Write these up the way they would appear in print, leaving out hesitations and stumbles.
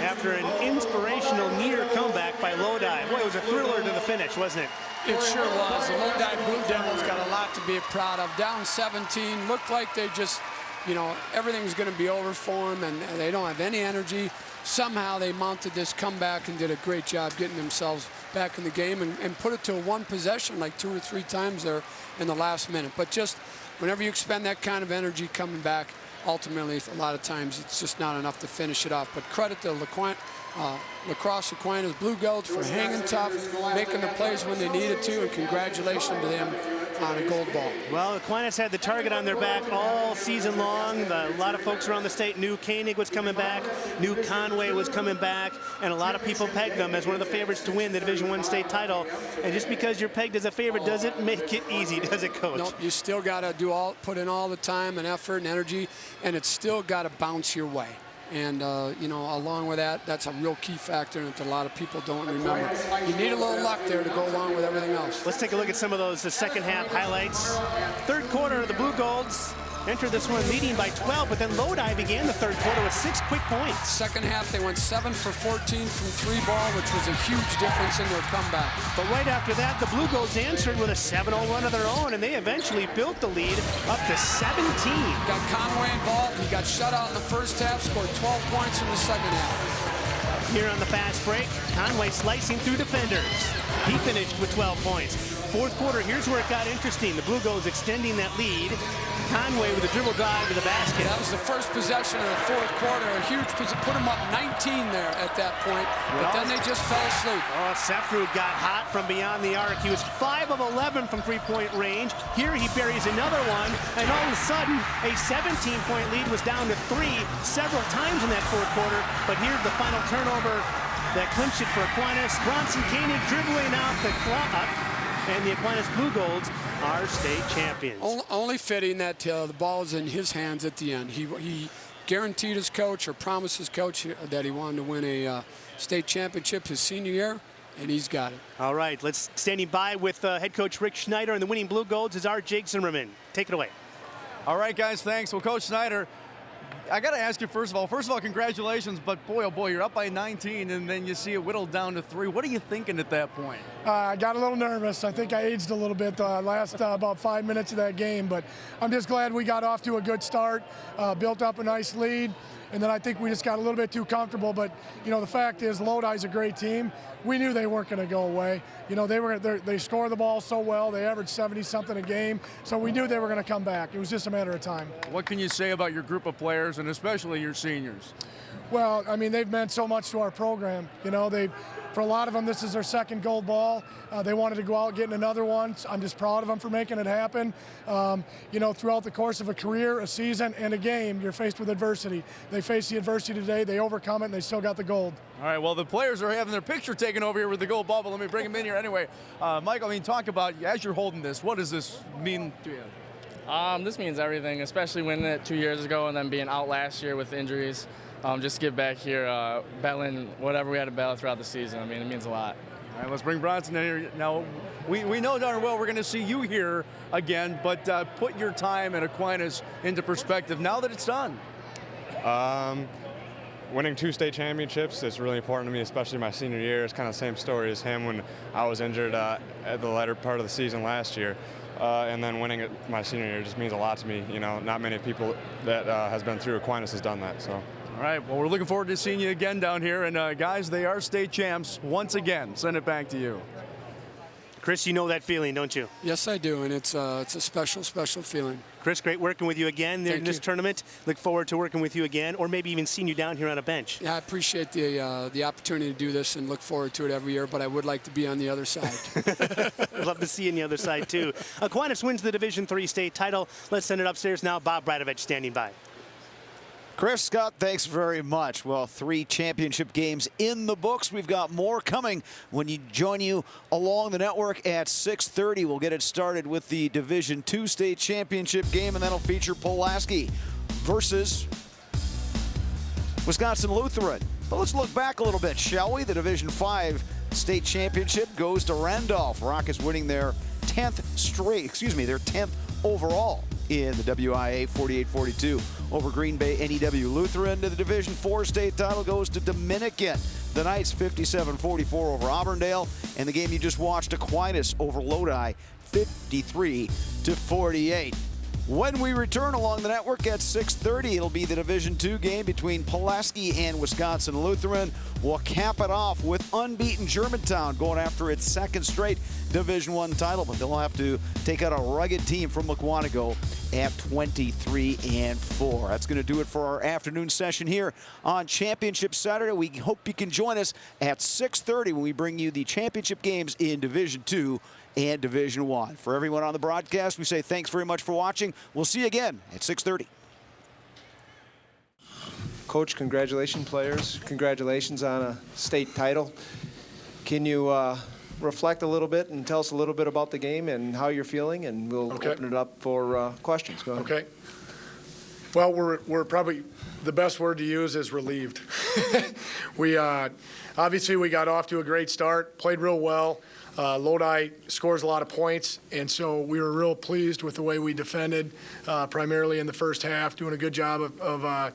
after an inspirational near comeback by Lodi. Boy, it was a thriller to the finish, wasn't it? It sure was. The Lodi Blue Devils got a lot to be proud of. Down 17, looked like they just, you know, everything's going to be over for them, and they don't have any energy. Somehow they mounted this comeback and did a great job getting themselves back in the game and put it to one possession like 2 or 3 times there in the last minute. But just whenever you expend that kind of energy coming back, ultimately, a lot of times it's just not enough to finish it off. But credit to Lacrosse Aquinas Blue Goats for hanging tough, making the plays when they needed to, and congratulations to them on a gold ball. Well, Aquinas had the target on their back all season long. A lot of folks around the state knew Koenig was coming back, knew Conway was coming back, and a lot of people pegged them as one of the favorites to win the Division I state title. And just because you're pegged as a favorite doesn't make it easy, does it, Coach? Nope, you still got to put in all the time and effort and energy, and it's still got to bounce your way. And, you know, along with that, that's a real key factor that a lot of people don't remember. You need a little luck there to go along with everything else. Let's take a look at some of those second half highlights. Third quarter, the Blue Golds entered this one leading by 12, but then Lodi began the third quarter with 6 quick points. Second half, they went 7 for 14 from 3 ball, which was a huge difference in their comeback. But right after that, the Blue Golds answered with a 7-0 run of their own, and they eventually built the lead up to 17. Got Conway involved. He got shut out in the first half, scored 12 points in the second half. Here on the fast break, Conway slicing through defenders. He finished with 12 points. Fourth quarter, here's where it got interesting. The Blue Golds extending that lead. Conway with a dribble drive to the basket. That was the first possession of the fourth quarter. A huge position, put them up 19 there at that point, but then they just fell asleep. Oh, Sefrud got hot from beyond the arc. He was 5 of 11 from three-point range. Here he buries another one, and all of a sudden, a 17-point lead was down to 3 several times in that fourth quarter. But here's the final turnover that clinched it for Aquinas. Bronson Koenig dribbling out the clock, and the Aquinas Blue Golds are state champions. Only fitting that the ball is in his hands at the end. He guaranteed his coach or promised his coach that he wanted to win a state championship his senior year, and he's got it. All right, let's standing by with head coach Rick Schneider, and the winning Blue Golds is our Jake Zimmerman. Take it away. All right, guys, thanks. Well, Coach Schneider, I got to ask you, first of all, congratulations, but boy, oh boy, you're up by 19, and then you see it whittled down to 3. What are you thinking at that point? I got a little nervous. I think I aged a little bit the last about 5 minutes of that game, but I'm just glad we got off to a good start, built up a nice lead, and then I think we just got a little bit too comfortable. But, you know, the fact is Lodi's a great team. We knew they weren't going to go away. You know, they score the ball so well. They average 70-something a game, so we knew they were going to come back. It was just a matter of time. What can you say about your group of players, and especially your seniors? Well, I mean, they've meant so much to our program. You know, for a lot of them, this is their second gold ball. They wanted to go out getting another one. I'm just proud of them for making it happen. You know, throughout the course of a career, a season, and a game, you're faced with adversity. They faced the adversity today, they overcome it, and they still got the gold. All right, well, the players are having their picture taken over here with the gold ball, but let me bring them in here anyway. Michael, I mean, talk about, as you're holding this, what does this mean to you? This means everything, especially winning it 2 years ago and then being out last year with injuries. Just get back here, battling whatever we had to battle throughout the season. I mean, it means a lot. All right, let's bring Bronson in here. Now, we know darn well we're going to see you here again, but put your time at Aquinas into perspective now that it's done. Winning 2 state championships is really important to me, especially my senior year. It's kind of the same story as him when I was injured at the latter part of the season last year. And then winning it my senior year just means a lot to me. You know, not many people that has been through Aquinas has done that. So. All right, well, we're looking forward to seeing you again down here. And, guys, they are state champs once again. Send it back to you. Chris, you know that feeling, don't you? Yes, I do, and it's a special, special feeling. Chris, great working with you again in this tournament. Look forward to working with you again, or maybe even seeing you down here on a bench. Yeah, I appreciate the opportunity to do this and look forward to it every year, but I would like to be on the other side. I'd love to see you on the other side, too. Aquinas wins the Division III state title. Let's send it upstairs now. Bob Bradovich standing by. Chris, Scott, thanks very much. Well, 3 championship games in the books. We've got more coming when you join you along the network at 6:30. We'll get it started with the Division II state championship game, and that'll feature Pulaski versus Wisconsin Lutheran. But let's look back a little bit, shall we? The Division V state championship goes to Randolph. Rockets winning their 10th overall. in the WIAA 48-42 over Green Bay NEW Lutheran. To the Division IV state title goes to Dominican. The Knights 57-44 over Auburndale. And the game you just watched, Aquinas over Lodi 53-48. When we return along the network at 6:30, it'll be the Division II game between Pulaski and Wisconsin Lutheran. We'll cap it off with unbeaten Germantown going after its second straight Division I title, but they'll have to take out a rugged team from Mukwonago at 23-4. That's going to do it for our afternoon session here on Championship Saturday. We hope you can join us at 6:30 when we bring you the championship games in Division II and Division I. For everyone on the broadcast, we say thanks very much for watching. We'll see you again at 6:30. Coach, congratulations, players. Congratulations on a state title. Can you reflect a little bit and tell us a little bit about the game and how you're feeling, and we'll open it up for questions. Go ahead. Okay. Well, we're probably, the best word to use is relieved. We obviously we got off to a great start, played real well. Lodi scores a lot of points, and so we were real pleased with the way we defended, primarily in the first half, doing a good job of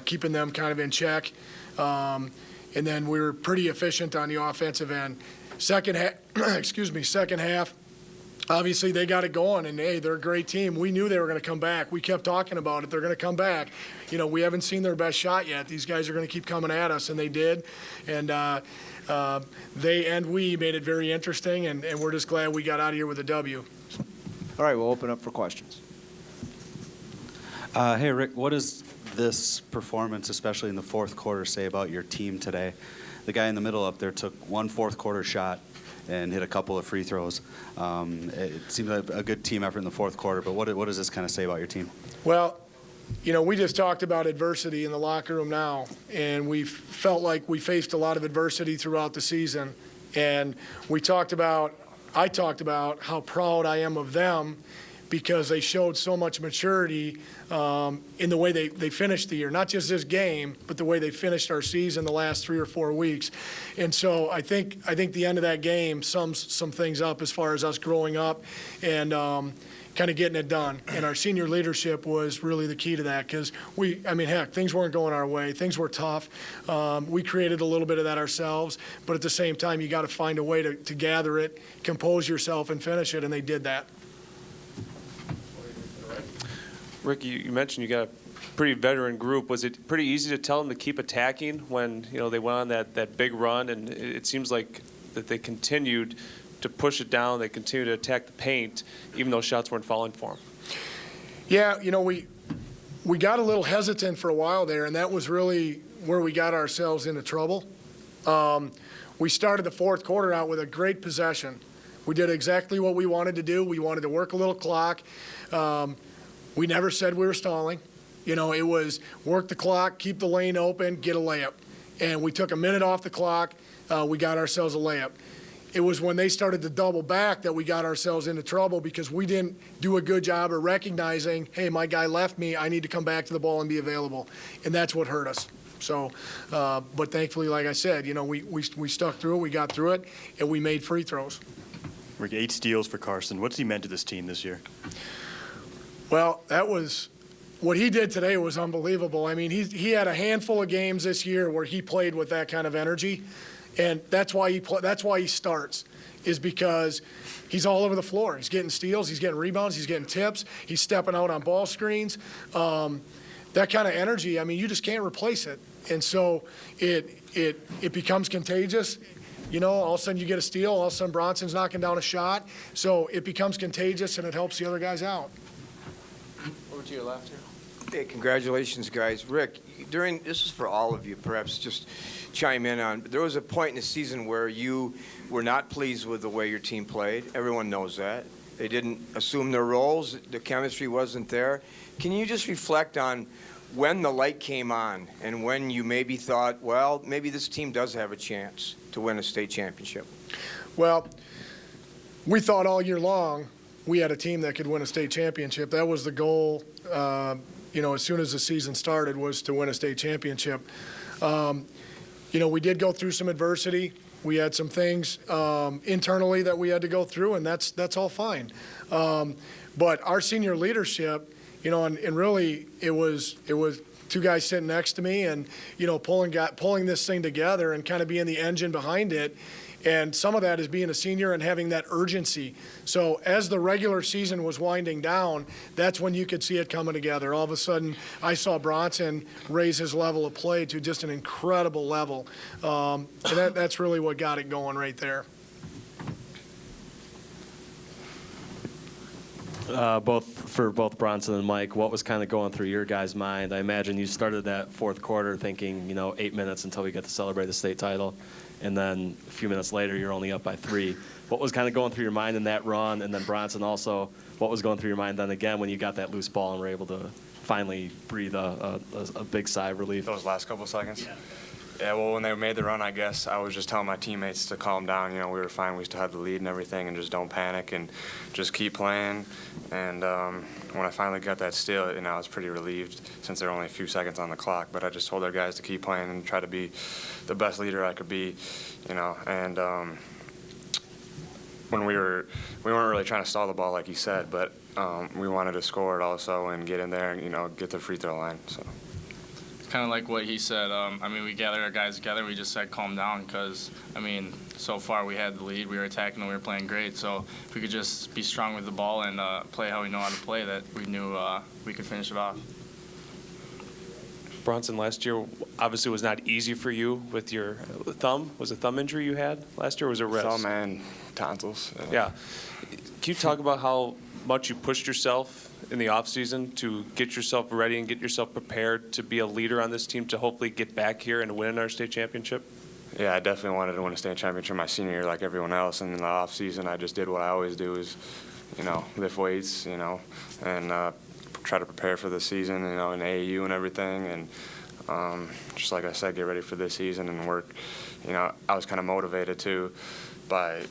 keeping them kind of in check. And then we were pretty efficient on the offensive end. Second half, obviously they got it going, and hey, they're a great team. We knew they were going to come back. We kept talking about it. They're going to come back. You know, we haven't seen their best shot yet. These guys are going to keep coming at us, and they did. And they and we made it very interesting, and we're just glad we got out of here with a W. All right, we'll open up for questions. Hey, Rick, what does this performance, especially in the fourth quarter, say about your team today? The guy in the middle up there took one fourth quarter shot and hit a couple of free throws. It seemed like a good team effort in the fourth quarter, but what does this kind of say about your team? Well, you know, we just talked about adversity in the locker room now, and we felt like we faced a lot of adversity throughout the season. And I talked about how proud I am of them because they showed so much maturity in the way they finished the year, not just this game, but the way they finished our season the last 3 or 4 weeks. And so I think the end of that game sums some things up as far as us growing up and kind of getting it done. And our senior leadership was really the key to that because things weren't going our way. Things were tough. We created a little bit of that ourselves, but at the same time, you got to find a way to gather it, compose yourself, and finish it, and they did that. Rick, you mentioned you got a pretty veteran group. Was it pretty easy to tell them to keep attacking when they went on that big run? And it seems like that they continued to push it down. They continued to attack the paint, even though shots weren't falling for them. Yeah, we got a little hesitant for a while there, and that was really where we got ourselves into trouble. We started the fourth quarter out with a great possession. We did exactly what we wanted to do. We wanted to work a little clock. We never said we were stalling. It was work the clock, keep the lane open, get a layup. And we took a minute off the clock. We got ourselves a layup. It was when they started to double back that we got ourselves into trouble because we didn't do a good job of recognizing, hey, my guy left me. I need to come back to the ball and be available. And that's what hurt us. So, but thankfully, like I said, we stuck through it, we got through it, and we made free throws. Rick, 8 steals for Carson. What's he meant to this team this year? Well, what he did today was unbelievable. I mean, he had a handful of games this year where he played with that kind of energy, and that's why he starts, is because he's all over the floor. He's getting steals, he's getting rebounds, he's getting tips, he's stepping out on ball screens. That kind of energy, I mean, you just can't replace it, and so it becomes contagious. All of a sudden you get a steal, all of a sudden Bronson's knocking down a shot, so it becomes contagious and it helps the other guys out. Over to your left here. Hey, congratulations, guys. Rick, this is for all of you, perhaps just chime in on, there was a point in the season where you were not pleased with the way your team played. Everyone knows that. They didn't assume their roles. The chemistry wasn't there. Can you just reflect on when the light came on and when you maybe thought, well, maybe this team does have a chance to win a state championship? Well, we thought all year long we had a team that could win a state championship. That was the goal, as soon as the season started, was to win a state championship. We did go through some adversity. We had some things internally that we had to go through, and that's all fine. But our senior leadership, you know, and really it was two guys sitting next to me, and you know, pulling this thing together and kind of being the engine behind it. And some of that is being a senior and having that urgency. So as the regular season was winding down, that's when you could see it coming together. All of a sudden, I saw Bronson raise his level of play to just an incredible level. And that's really what got it going right there. Both Bronson and Mike, what was kind of going through your guys' mind? I imagine you started that fourth quarter thinking, you know, 8 minutes until we get to celebrate the state title. And then a few minutes later, you're only up by 3. What was kind of going through your mind in that run? And then Bronson also, what was going through your mind then again when you got that loose ball and were able to finally breathe a big sigh of relief? Those last couple of seconds? Yeah, well, when they made the run, I guess I was just telling my teammates to calm down. You know, we were fine. We still had the lead and everything, and just don't panic and just keep playing. And when I finally got that steal, you know, I was pretty relieved since there were only a few seconds on the clock. But I just told our guys to keep playing and try to be the best leader I could be, you know. And when we weren't really trying to stall the ball like he said, but we wanted to score it also and get in there and, you know, get the free throw line. So. Kind of like what he said. I mean, we gathered our guys together. We just said calm down because, I mean, so far we had the lead. We were attacking and we were playing great. So if we could just be strong with the ball and play how we know how to play, that we knew we could finish it off. Bronson, last year obviously was not easy for you with your thumb. Was it a thumb injury you had last year, or was it wrist? Thumb and tonsils. Yeah. Can you talk about how much you pushed yourself in the offseason to get yourself ready and get yourself prepared to be a leader on this team to hopefully get back here and win our state championship? Yeah, I definitely wanted to win a state championship my senior year like everyone else. And in the offseason, I just did what I always do is, you know, lift weights, you know, and try to prepare for the season, you know, in AAU and everything. And just like I said, get ready for this season and work. You know, I was kind of motivated, too, by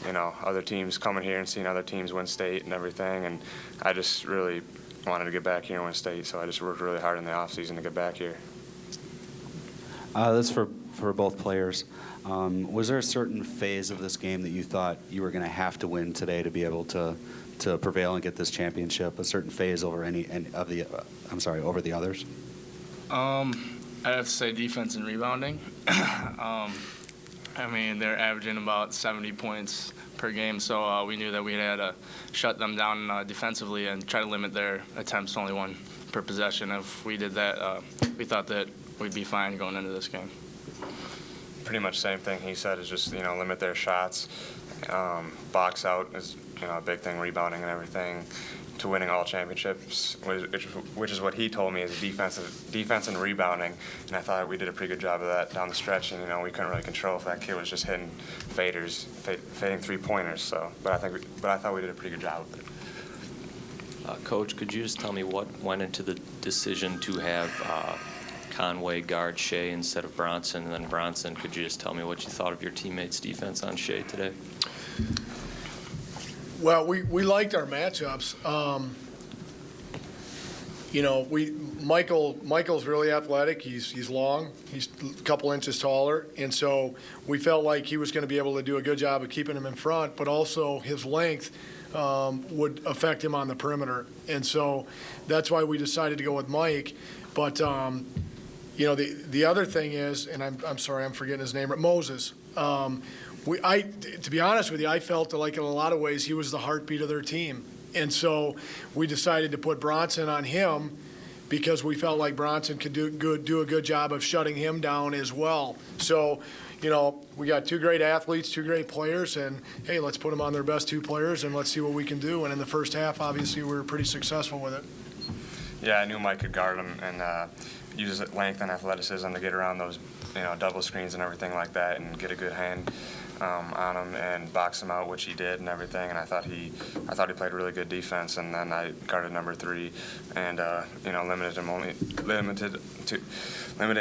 you know, other teams coming here and seeing other teams win state and everything. And I just really wanted to get back here and win state, so I just worked really hard in the offseason to get back here. This is for both players. Was there a certain phase of this game that you thought you were going to have to win today to be able to prevail and get this championship? A certain phase over over the others? I'd have to say defense and rebounding. I mean, they're averaging about 70 points per game, so we knew that we had to shut them down defensively and try to limit their attempts to only one per possession. If we did that, we thought that we'd be fine going into this game. Pretty much same thing he said is just, you know, limit their shots. Box out is, you know, a big thing, rebounding and everything, to winning all championships, which is what he told me is defense and rebounding, and I thought we did a pretty good job of that down the stretch. And you know, we couldn't really control if that kid was just hitting fading 3-pointers. So, but I thought we did a pretty good job of it. Coach, could you just tell me what went into the decision to have Conway guard Shea instead of Bronson, and then Bronson, could you just tell me what you thought of your teammates' defense on Shea today? Well, we liked our matchups. You know, Michael's really athletic. He's long. He's a couple inches taller, and so we felt like he was going to be able to do a good job of keeping him in front. But also his length would affect him on the perimeter, and so that's why we decided to go with Mike. But you know, the other thing is, and I'm sorry, I'm forgetting his name. Moses. To be honest with you, I felt like in a lot of ways he was the heartbeat of their team. And so we decided to put Bronson on him because we felt like Bronson could do a good job of shutting him down as well. So, you know, we got two great athletes, two great players, and, hey, let's put them on their best two players and let's see what we can do. And in the first half, obviously, we were pretty successful with it. Yeah, I knew Mike could guard him and use his length and athleticism to get around those, you know, double screens and everything like that and get a good hand on him and box him out, which he did and everything. And I thought he played really good defense. And then I guarded number 3 and you know, limited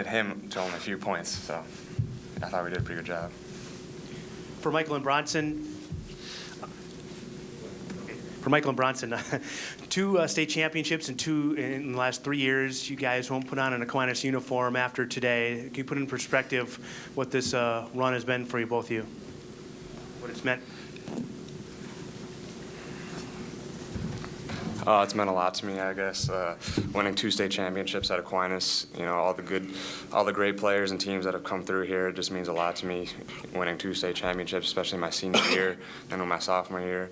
him to only a few points. So I thought we did a pretty good job. For Michael and Bronson, for Michael and Bronson. 2 state championships in the last 3 years. You guys won't put on an Aquinas uniform after today. Can you put in perspective what this run has been for you, both of you? What it's meant? It's meant a lot to me, I guess. Winning 2 state championships at Aquinas, all the great players and teams that have come through here, it just means a lot to me. Winning 2 state championships, especially my senior year and my sophomore year,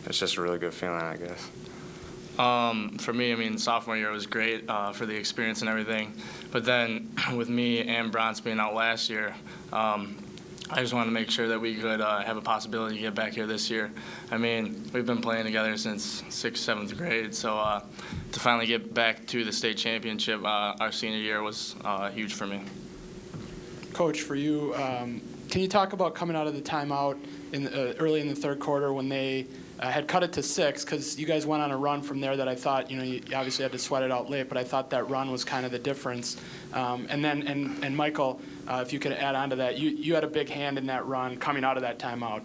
it's just a really good feeling, I guess. For me, I mean, sophomore year was great for the experience and everything. But then with me and Bronze being out last year, I just wanted to make sure that we could have a possibility to get back here this year. I mean, we've been playing together since 6th, 7th grade, so to finally get back to the state championship our senior year was huge for me. Coach, for you, can you talk about coming out of the timeout early in the third quarter when they had cut it to 6, because you guys went on a run from there that I thought, you obviously had to sweat it out late, but I thought that run was kind of the difference. And Michael, if you could add on to that, you had a big hand in that run coming out of that timeout.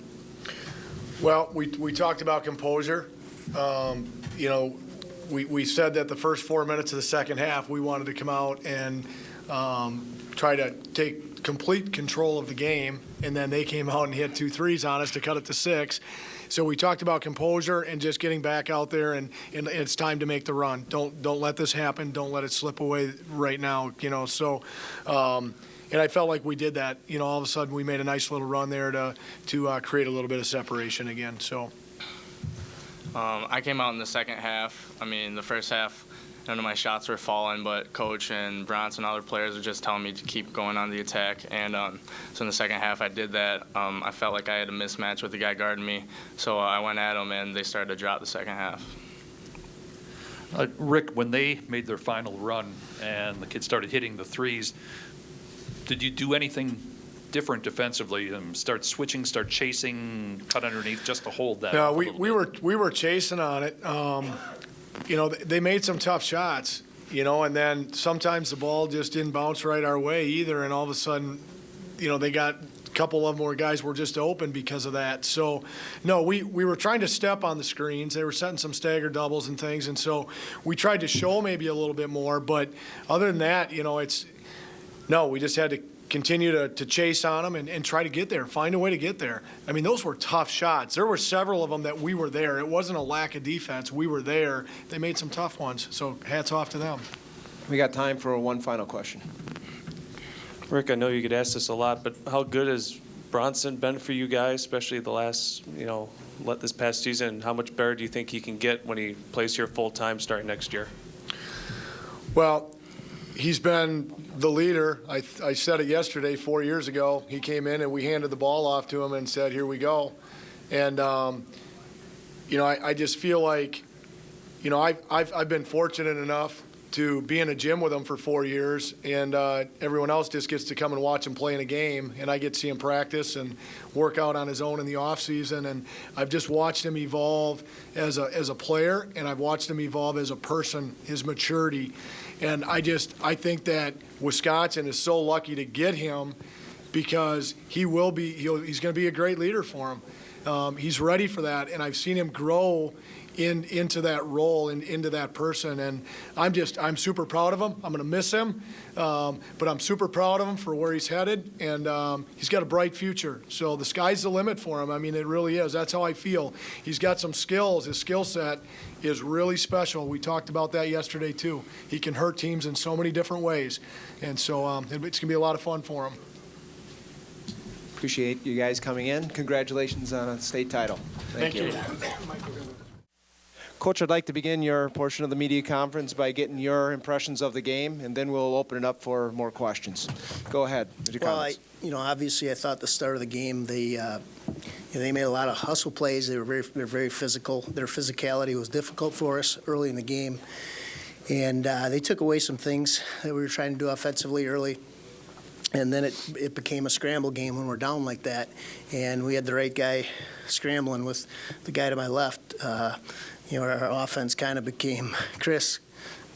Well, we talked about composure. We said that the first 4 minutes of the second half, we wanted to come out and try to take complete control of the game, and then they came out and hit 2 threes on us to cut it to 6. So we talked about composure and just getting back out there, and it's time to make the run. Don't let this happen. Don't let it slip away right now. So. And I felt like we did that. All of a sudden we made a nice little run there to create a little bit of separation again. So. I came out in the second half. I mean, the first half, none of my shots were falling, but Coach and Bronson and other players were just telling me to keep going on the attack. And so in the second half, I did that. I felt like I had a mismatch with the guy guarding me, so I went at him, and they started to drop the second half. Rick, when they made their final run and the kids started hitting the threes, did you do anything different defensively? Start switching, start chasing, cut underneath, just to hold that? No, we were chasing on it. They made some tough shots, and then sometimes the ball just didn't bounce right our way either, and all of a sudden, they got a couple of more guys were just open because of that. So, no, we were trying to step on the screens. They were setting some stagger doubles and things, and so we tried to show maybe a little bit more. But other than that, we just had to continue to chase on them and try to get there, find a way to get there. I mean, those were tough shots. There were several of them that we were there. It wasn't a lack of defense. We were there. They made some tough ones, so hats off to them. We got time for one final question. Rick, I know you get asked this a lot, but how good has Bronson been for you guys, especially the last, this past season? How much better do you think he can get when he plays here full-time starting next year? Well, he's been the leader. I said it yesterday, 4 years ago. He came in and we handed the ball off to him and said, here we go. And, I just feel like, I've been fortunate enough to be in a gym with him for 4 years, and everyone else just gets to come and watch him play in a game, and I get to see him practice and work out on his own in the off season. And I've just watched him evolve as a player, and I've watched him evolve as a person, his maturity. And I think that Wisconsin is so lucky to get him, because he's going to be a great leader for him. He's ready for that, and I've seen him grow into that role and into that person, and I'm super proud of him. I'm going to miss him, but I'm super proud of him for where he's headed, and he's got a bright future. So the sky's the limit for him. I mean, it really is. That's how I feel. He's got some skills. His skill set is really special. We talked about that yesterday too. He can hurt teams in so many different ways, and so it's going to be a lot of fun for him. Appreciate you guys coming in. Congratulations on a state title. Thank you. Coach, I'd like to begin your portion of the media conference by getting your impressions of the game, and then we'll open it up for more questions. Go ahead with your comments. Obviously I thought the start of the game, they made a lot of hustle plays. They're very physical. Their physicality was difficult for us early in the game, and they took away some things that we were trying to do offensively early. And then it became a scramble game when we're down like that, and we had the right guy scrambling with the guy to my left. Our offense kind of became Chris,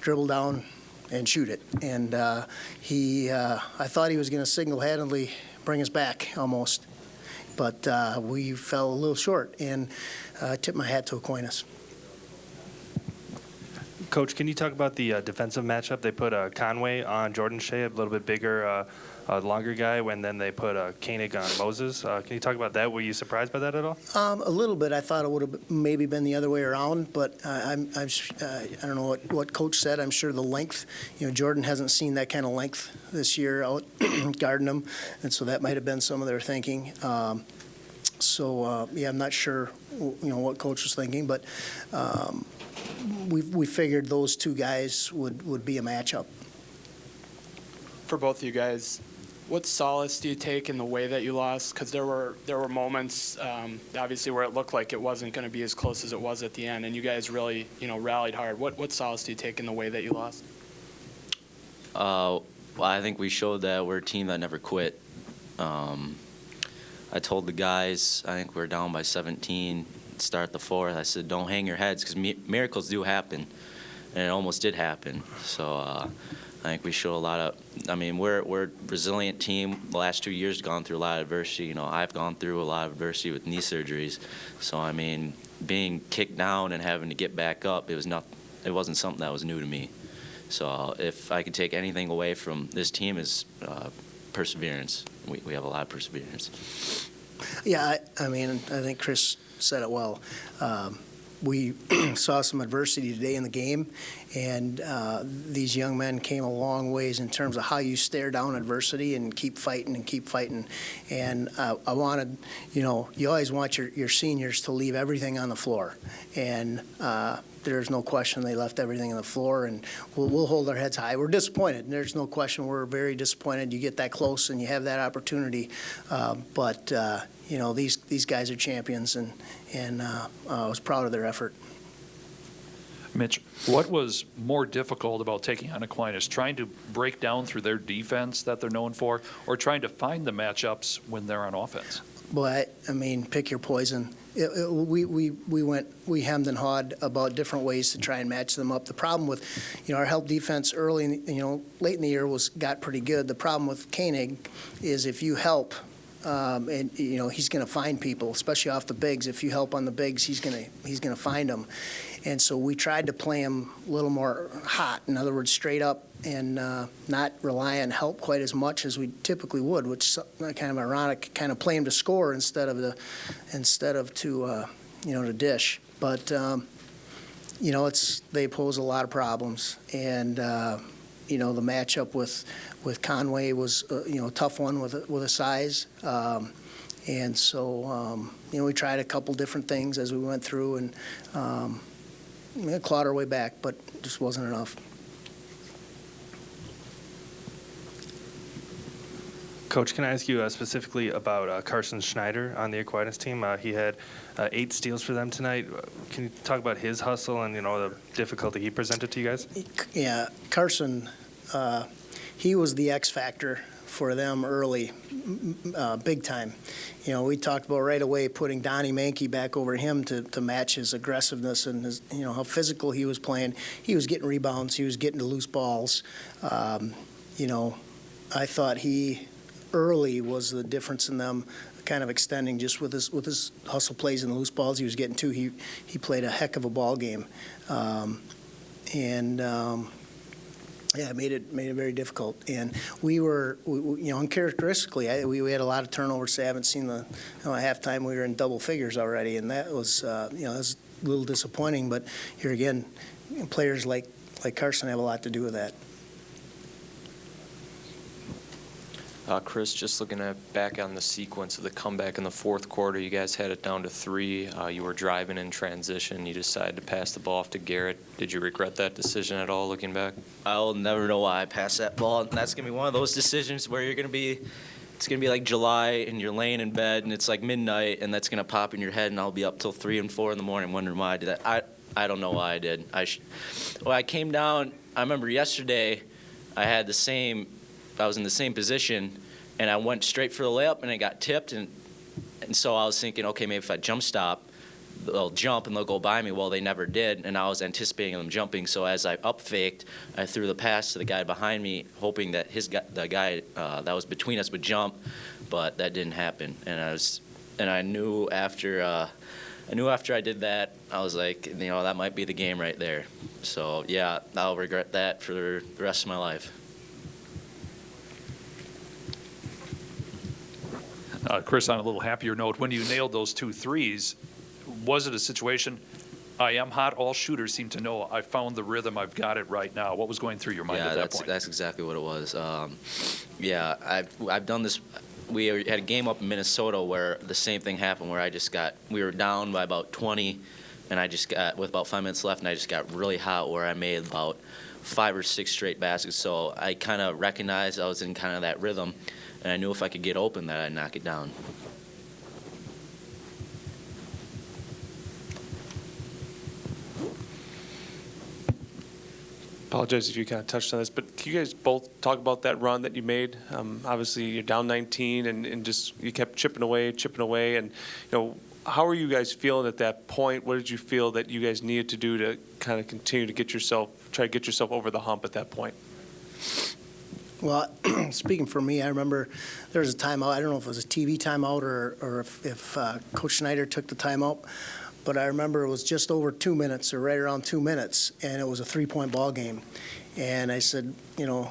dribble down and shoot it. And I thought he was going to single-handedly bring us back almost. but we fell a little short, and I tip my hat to Aquinas. Coach, can you talk about the defensive matchup? They put Conway on Jordan Shea, a little bit bigger, longer guy, and then they put Koenig on Moses. Can you talk about that? Were you surprised by that at all? A little bit. I thought it would have maybe been the other way around, but I don't know what Coach said. I'm sure the length, Jordan hasn't seen that kind of length this year out guarding him, and so that might have been some of their thinking. I'm not sure, what Coach was thinking, but we figured those two guys would be a matchup. For both of you guys, what solace do you take in the way that you lost? Because there were moments, obviously, where it looked like it wasn't going to be as close as it was at the end, and you guys really, rallied hard. What solace do you take in the way that you lost? Well, I think we showed that we're a team that never quit. I told the guys, I think we were down by 17, start the fourth. I said, don't hang your heads, because miracles do happen, and it almost did happen. So I think we show a lot of, we're a resilient team. The last 2 years gone through a lot of adversity. I've gone through a lot of adversity with knee surgeries. So, being kicked down and having to get back up, it wasn't something that was new to me. So if I could take anything away from this team is perseverance. We have a lot of perseverance. Yeah, I think Chris said it well. We saw some adversity today in the game, and these young men came a long ways in terms of how you stare down adversity and keep fighting and keep fighting. And I wanted, you always want your seniors to leave everything on the floor. And there's no question they left everything on the floor, and we'll hold our heads high. We're disappointed. There's no question we're very disappointed. You get that close and you have that opportunity. But these guys are champions, and I was proud of their effort. Mitch, what was more difficult about taking on Aquinas, trying to break down through their defense that they're known for, or trying to find the matchups when they're on offense? Boy, pick your poison. We hemmed and hawed about different ways to try and match them up. The problem with, our help defense early, late in the year got pretty good. The problem with Koenig is if you help, and he's going to find people, especially off the bigs. If you help on the bigs, he's going to find them. And so we tried to play him a little more hot. In other words, straight up, and not rely on help quite as much as we typically would, which is kind of ironic. Kind of play him to score instead of to dish. But they pose a lot of problems, and the matchup with Conway was a tough one with a size. And so, we tried a couple different things as we went through, and clawed our way back, but just wasn't enough. Coach, can I ask you specifically about Carson Schneider on the Aquinas team? He had 8 steals for them tonight. Can you talk about his hustle and the difficulty he presented to you guys? Yeah, Carson, he was the X factor for them early, big time. We talked about right away putting Donnie Mankey back over him to match his aggressiveness and his, how physical he was playing. He was getting rebounds. He was getting to loose balls. I thought he early was the difference in them, kind of extending just with his hustle plays and the loose balls he was getting to. He played a heck of a ball game, it made it very difficult. And we were, uncharacteristically, we had a lot of turnovers. I haven't seen at halftime we were in double figures already, and that was that was a little disappointing. But here again, players like Carson have a lot to do with that. Chris, just looking back on the sequence of the comeback in the fourth quarter, you guys had it down to 3. You were driving in transition. You decided to pass the ball off to Garrett. Did you regret that decision at all, looking back? I'll never know why I passed that ball. And that's going to be one of those decisions where it's going to be like July, and you're laying in bed, and it's like midnight, and that's going to pop in your head, and I'll be up till 3 and 4 in the morning wondering why I did that. I don't know why I did. I came down, I remember yesterday, I was in the same position, and I went straight for the layup, and it got tipped, and so I was thinking, okay, maybe if I jump stop, they'll jump and they'll go by me. Well, they never did, and I was anticipating them jumping. So as I up-faked, I threw the pass to the guy behind me, hoping that the guy that was between us would jump, but that didn't happen. And and I knew after I did that, I was like, you know, that might be the game right there. So yeah, I'll regret that for the rest of my life. Chris, on a little happier note, when you nailed those 2 threes, was it a situation, I am hot, all shooters seem to know, I found the rhythm, I've got it right now? What was going through your mind at that point? That's exactly what it was. Yeah, I've done this. We had a game up in Minnesota where the same thing happened, where we were down by about 20, and with about 5 minutes left, and I just got really hot where I made about 5 or 6 straight baskets. So I kind of recognized I was in kind of that rhythm, and I knew if I could get open that I'd knock it down. Apologize if you kind of touched on this, but can you guys both talk about that run that you made? Obviously, you're down 19, and just you kept chipping away, and how are you guys feeling at that point? What did you feel that you guys needed to do to kind of continue to try to get yourself over the hump at that point? Well, speaking for me, I remember there was a timeout. I don't know if it was a TV timeout or if Coach Schneider took the timeout, but I remember it was just over 2 minutes or right around 2 minutes, and it was a 3-point ball game. And I said,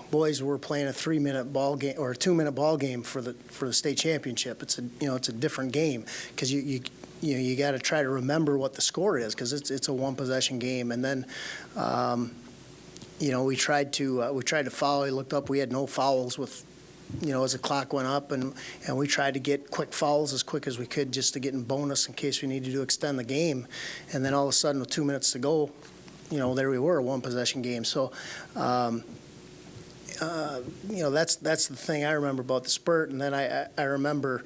boys, we're playing a 3-minute ball game or a 2-minute ball game for the state championship. It's a different game because you got to try to remember what the score is because it's a one-possession game. And then we tried to foul. I looked up. We had no fouls with, as the clock went up, and we tried to get quick fouls as quick as we could just to get in bonus in case we needed to extend the game. And then all of a sudden, with 2 minutes to go, there we were, a one-possession game. So, that's the thing I remember about the spurt. And then I remember,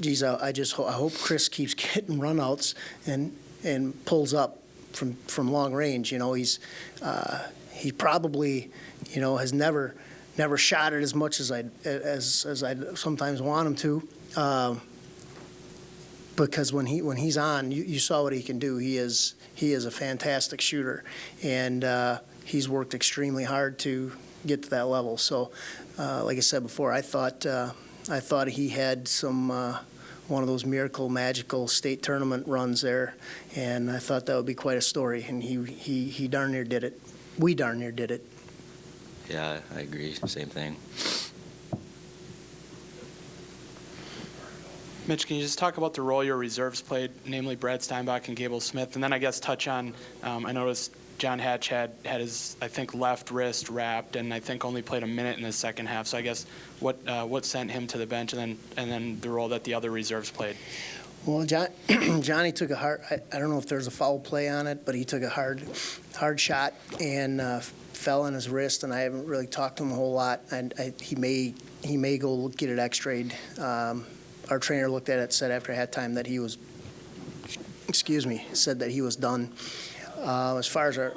geez, I hope Chris keeps getting runouts and pulls up from long range. He probably, has never shot it as much as I sometimes want him to, because when he's on, you saw what he can do. He is a fantastic shooter, and he's worked extremely hard to get to that level. So, like I said before, I thought he had some one of those miracle, magical state tournament runs there, and I thought that would be quite a story. And he darn near did it. We darn near did it. Yeah, I agree. Same thing. Mitch, can you just talk about the role your reserves played, namely Brad Steinbach and Gable Smith, and then I guess touch on, I noticed John Hatch had his, I think, left wrist wrapped, and I think only played a minute in the second half. So I guess what sent him to the bench, and then the role that the other reserves played. Well, Johnny took a hard. I don't know if there's a foul play on it, but he took a hard shot and fell on his wrist, and I haven't really talked to him a whole lot. And he may go get it X-rayed. Our trainer looked at it, said after halftime that he was, said that he was done. As far as our